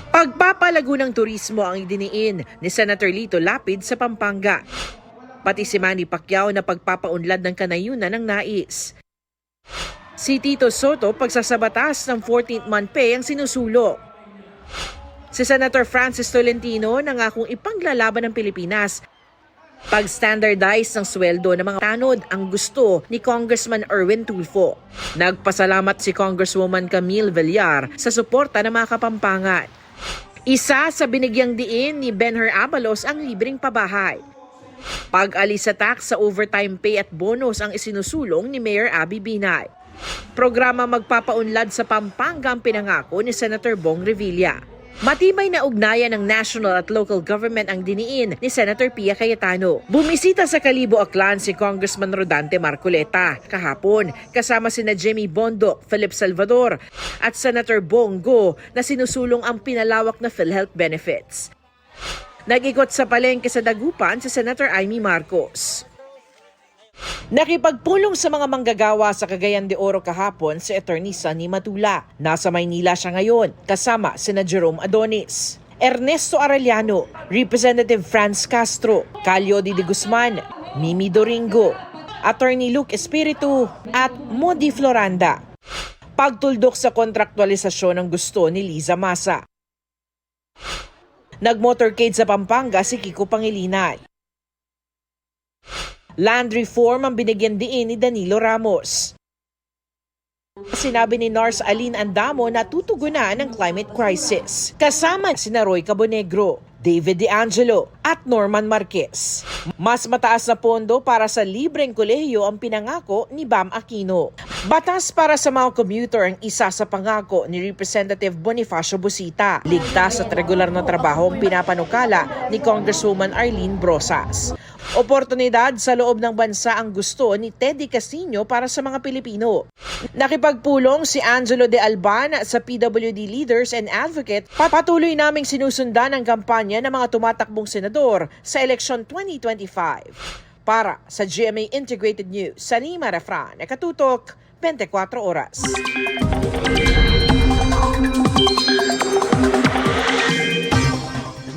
Pagpapalago ng turismo ang idiniin ni Senator Lito Lapid sa Pampanga. Pati si Manny Pacquiao na pagpapaunlad ng kanayunan ng nais. Si Tito Soto, pagsasabatas ng 14th month pay ang sinusulong. Si Senator Francis Tolentino nangakong ipanglalaban ng Pilipinas. Pag-standardize ng sweldo ng mga tanod ang gusto ni Congressman Erwin Tulfo. Nagpasalamat si Congresswoman Camille Villar sa suporta ng mga Kapampangan. Isa sa binigyang diin ni Benher Abalos ang libreng pabahay. Pag-alis sa tax sa overtime pay at bonus ang isinusulong ni Mayor Abby Binay. Programa magpapaunlad sa Pampanga ang pinangako ni Senator Bong Revilla. Matibay na ugnayan ng national at local government ang diniin ni Senator Pia Cayetano. Bumisita sa Kalibo Aklan si Congressman Rodante Marcoleta kahapon kasama sina Jimmy Bondo, Philip Salvador at Senator Bongo na sinusulong ang pinalawak na PhilHealth benefits. Nag-ikot sa palengke sa Dagupan si Senator Amy Marcos. Nakipagpulong sa mga manggagawa sa Cagayan de Oro kahapon si Attorney Sunny Matula. Nasa Maynila siya ngayon, kasama sina Jerome Adonis, Ernesto Arellano, Representative Franz Castro, Calio de Guzman, Mimi Doringo, Attorney Luke Espiritu at Modi Floranda. Pagtuldok sa kontraktualisasyon ng gusto ni Liza Masa. Nag-motorcade sa Pampanga si Kiko Pangilinan. Land reform ang binigyan diin ni Danilo Ramos. Sinabi ni Nars Aline Andamo na tutugunan ang climate crisis. Kasama sina Roy Cabonegro, David De Angelo at Norman Marquez. Mas mataas na pondo para sa libreng kolehiyo ang pinangako ni Bam Aquino. Batas para sa mga commuter ang isa sa pangako ni Representative Bonifacio Busita. Ligtas at regular na trabaho ang pinapanukala ni Congresswoman Arlene Brosas. Oportunidad sa loob ng bansa ang gusto ni Teddy Casino para sa mga Pilipino. Nakipagpulong si Angelo De Alban sa PWD Leaders and Advocate. Patuloy naming sinusundan ang kampanya ng mga tumatakbong senador sa eleksyon 2025. Para sa GMA Integrated News, Salima Refran, Katutok, 24 Oras.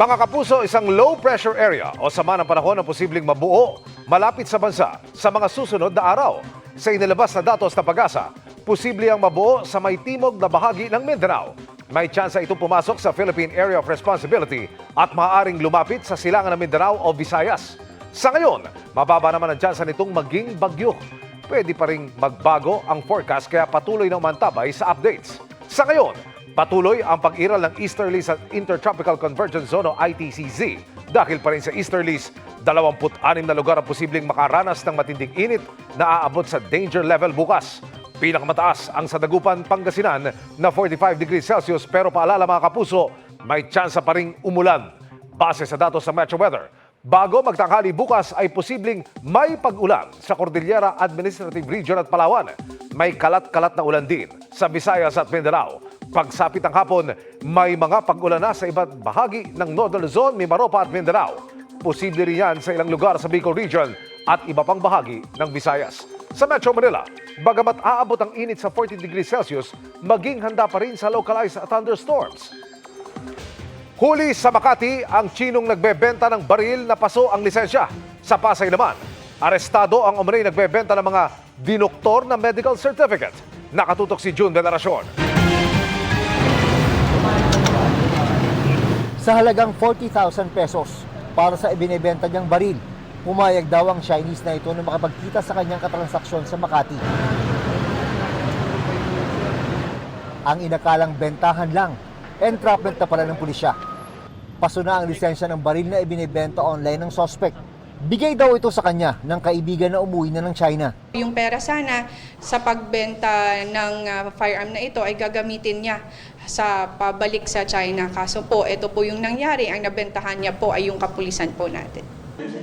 Mga kapuso, isang low-pressure area o sama ng panahon ang posibleng mabuo malapit sa bansa sa mga susunod na araw. Sa inilabas na datos ng Pag-asa, posible ang mabuo sa may timog na bahagi ng Mindanao. May tsansa itong pumasok sa Philippine Area of Responsibility at maaaring lumapit sa silangan ng Mindanao o Visayas. Sa ngayon, mababa naman ang tsansa nitong maging bagyo. Pwede pa ring magbago ang forecast kaya patuloy na umantabay sa updates. Sa ngayon, patuloy ang pag-iral ng easterlies at Intertropical Convergence Zone o ITCZ. Dahil pa rin sa easterlies, 26 na lugar ang posibleng makaranas ng matinding init na aabot sa danger level bukas. Pinakamataas ang sa Dagupan, Pangasinan na 45 degrees Celsius pero paalala mga kapuso, may tsansa pa ring umulan. Base sa datos sa Metro Weather, bago magtanghali bukas ay posibleng may pag-ulan sa Cordillera Administrative Region at Palawan. May kalat-kalat na ulan din sa Visayas at Mindanao. Pagsapit ng hapon, may mga pag-ulan na sa iba't bahagi ng Northern Luzon, Mimaropa at Mindanao. Posible rin yan sa ilang lugar sa Bicol Region at iba pang bahagi ng Visayas. Sa Metro Manila, bagamat aabot ang init sa 40 degrees Celsius, maging handa pa rin sa localized thunderstorms. Huli sa Makati ang Chinong nagbebenta ng baril na paso ang lisensya. Sa Pasay naman, arestado ang umano'y nagbebenta ng mga dinoktor na medical certificate. Nakatutok si June Veneracion. Sa halagang 40,000 pesos para sa ibinebenta niyang baril, pumayag daw ang Chinese na ito na makapagkita sa kanyang katransaksyon sa Makati. Ang inakalang bentahan lang, entrapment na pala ng pulisya. Paso na ang lisensya ng baril na ibinebenta online ng suspect. Bigay daw ito sa kanya ng kaibigan na umuwi na ng China. Yung pera sana sa pagbenta ng firearm na ito ay gagamitin niya sa pabalik sa China. Kaso po, ito po yung nangyari. Ang nabentahan niya po ay yung kapulisan po natin.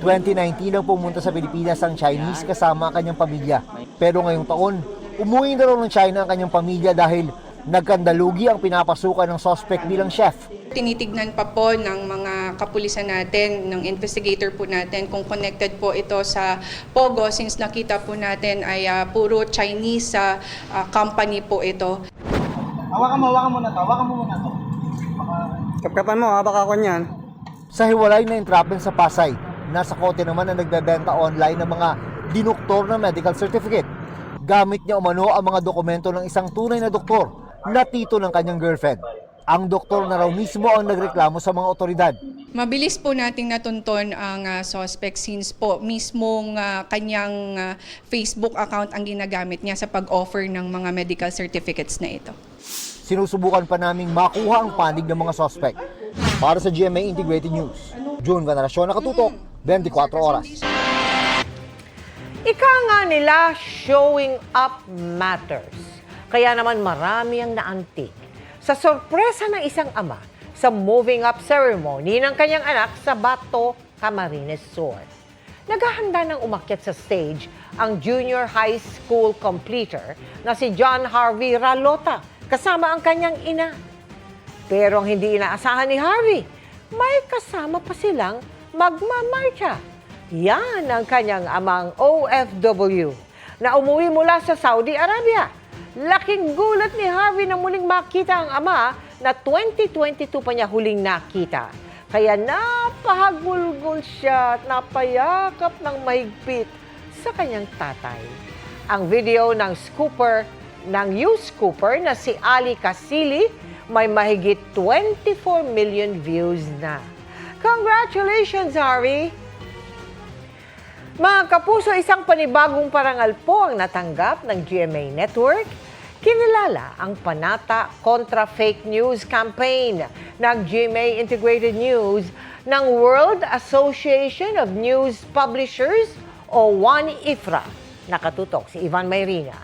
2019 nang pumunta sa Pilipinas ang Chinese kasama ang kanyang pamilya. Pero ngayong taon, umuwi na raw ng China ang kanyang pamilya dahil nagkandalugi ang pinapasukan ng suspect bilang chef. Tinitignan pa po ng mga kapulisan natin, ng investigator po natin kung connected po ito sa Pogo since nakita po natin ay puro Chinese company po ito. Hawakan mo na to. Kapkapan mo baka ako niyan. Sa hiwalay na entrapment sa Pasay, nasa kote naman na nagbebenta online ng mga dinoktor na medical certificate. Gamit niya umano ang mga dokumento ng isang tunay na doktor na tito ng kanyang girlfriend. Ang doktor na raw mismo ang nagreklamo sa mga otoridad. Mabilis po nating natunton ang suspect since po mismong kanyang Facebook account ang ginagamit niya sa pag-offer ng mga medical certificates na ito. Sinusubukan pa naming makuha ang panig ng mga suspect. Para sa GMA Integrated News, June Veneracion, Nakatutok, 24 Oras. Ika nga nila, showing up matters. Kaya naman marami ang naantig sa sorpresa ng isang ama sa moving up ceremony ng kanyang anak sa Bato, Camarines Sur. Naghahanda ng umakyat sa stage ang junior high school completer na si John Harvey Ralota kasama ang kanyang ina. Pero ang hindi inaasahan ni Harvey, may kasama pa silang magmamarcha. Yan ang kanyang amang OFW na umuwi mula sa Saudi Arabia. Laking gulat ni Harvey na muling makita ang ama na 2022 pa niya huling nakita. Kaya napahagulgol siya at napayakap ng mahigpit sa kanyang tatay. Ang video ng news scooper na si Ali Kasili may mahigit 24 million views na. Congratulations, Harvey! Mga kapuso, isang panibagong parangal po ang natanggap ng GMA Network. Kinilala ang Panata Contra Fake News Campaign ng GMA Integrated News ng World Association of News Publishers o WAN-IFRA. Nakatutok si Ivan Mayrina.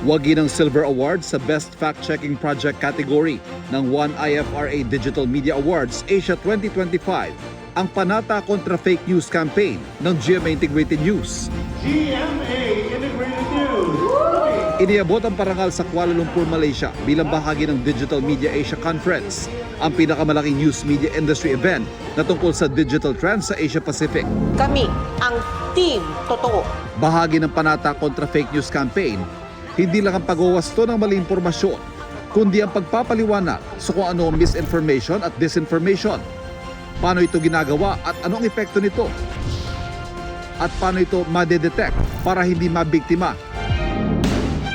Wagi ng Silver Award sa Best Fact-Checking Project category ng WAN-IFRA Digital Media Awards Asia 2025 ang Panata Contra Fake News Campaign ng GMA Integrated News. GMA Integrated News! Iniabot ang parangal sa Kuala Lumpur, Malaysia bilang bahagi ng Digital Media Asia Conference, ang pinakamalaking news media industry event na tungkol sa digital trends sa Asia Pacific. Kami ang team totoo. Bahagi ng Panata Contra Fake News Campaign, hindi lang ang pagwawasto ng maling impormasyon, kundi ang pagpapaliwanag sa kung ano ang misinformation at disinformation. Paano ito ginagawa at anong epekto nito? At paano ito madedetect para hindi mabiktima?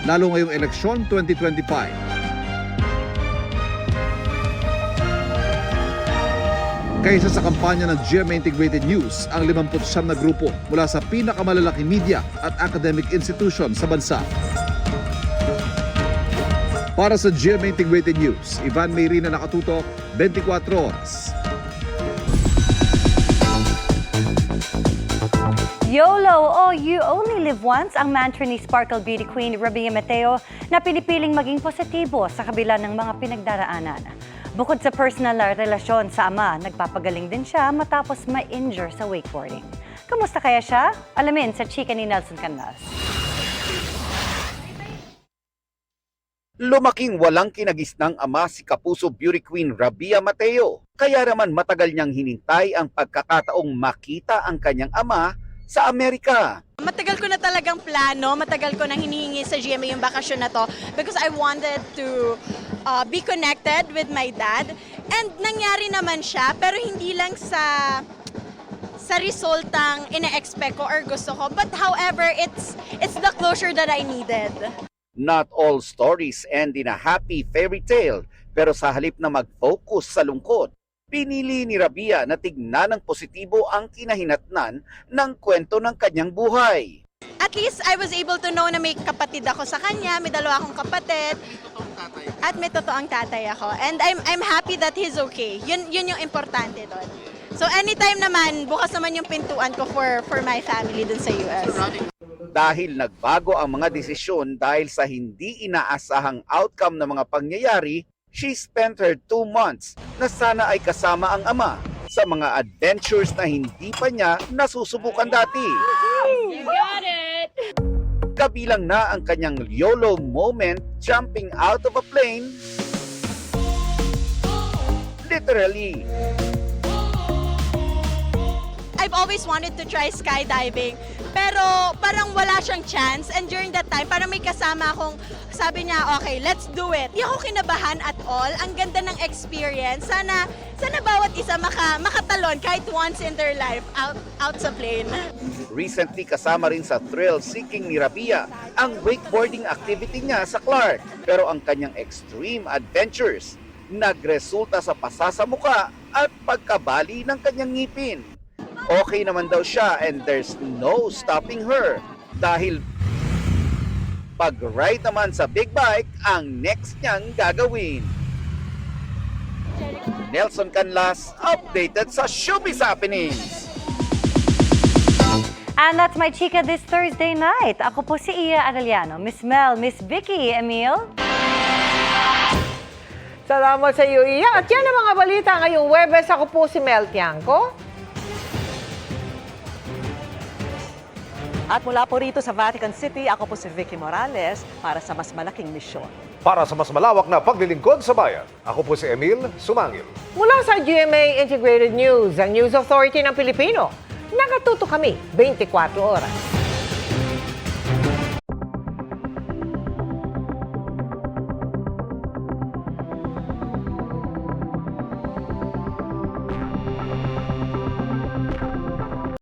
Lalo ngayong eleksyon 2025. Kaysa sa kampanya ng GMA Integrated News, ang 59 na grupo mula sa pinakamalalaking media at academic institution sa bansa. Para sa GMA Integrated News, Ivan Mayrina, nakatutok, 24 oras. YOLO o You Only Live Once ang mantra ni Sparkle Beauty Queen Rabia Mateo na pinipiling maging positibo sa kabila ng mga pinagdaraanan. Bukod sa personal na relasyon sa ama, nagpapagaling din siya matapos ma-injure sa wakeboarding. Kamusta kaya siya? Alamin sa chika ni Nelson Canlas. Lumaking walang kinagisnang ama si Kapuso Beauty Queen Rabia Mateo. Kaya naman matagal niyang hinintay ang pagkakataong makita ang kanyang ama sa Amerika. Matagal ko na talagang plano, matagal ko nang hinihingi sa GMA yung bakasyon na to because I wanted to be connected with my dad. And nangyari naman siya, pero hindi lang sa resultang ina-expect ko or gusto ko. But however, it's the closure that I needed. Not all stories end in a happy fairy tale, pero sa halip na mag-focus sa lungkot, pinili ni Rabia na tignan ng positibo ang kinahinatnan ng kwento ng kanyang buhay. At least I was able to know na may kapatid ako sa kanya, may dalawa akong kapatid, at may totoong tatay ako. And I'm happy that he's okay. Yun yung importante doon. So anytime naman, bukas naman yung pintuan ko for my family dun sa US. Dahil nagbago ang mga desisyon dahil sa hindi inaasahang outcome ng mga pangyayari, she spent her 2 months na sana ay kasama ang ama sa mga adventures na hindi pa niya nasusubukan dati. You got it! Kabilang na ang kanyang YOLO moment jumping out of a plane. Literally. I've always wanted to try skydiving, pero parang wala siyang chance. And during that time, parang may kasama akong sabi niya, okay, let's do it. Hindi ako kinabahan at all. Ang ganda ng experience. Sana bawat isa makatalon kahit once in their life out sa plane. Recently kasama rin sa thrill-seeking ni Rabia ang wakeboarding activity niya sa Clark. Pero ang kanyang extreme adventures nagresulta sa pasa sa muka at pagkabali ng kanyang ngipin. Okay naman daw siya and there's no stopping her dahil pag-ride naman sa big bike ang next niyang gagawin. Nelson Canlas, updated sa Showbiz Happenings. And that's my chika this Thursday night. Ako po si Iya Arellano, Miss Mel, Miss Vicky, Emil. Salamat sa iyo, Iya. At yan ang mga balita ngayong Webes. Ako po si Mel Tiangco. At mula po rito sa Vatican City, ako po si Vicky Morales para sa mas malaking misyon. Para sa mas malawak na paglilingkod sa bayan, ako po si Emil Sumangil. Mula sa GMA Integrated News, ang News Authority ng Pilipino, nakatuto kami 24 oras.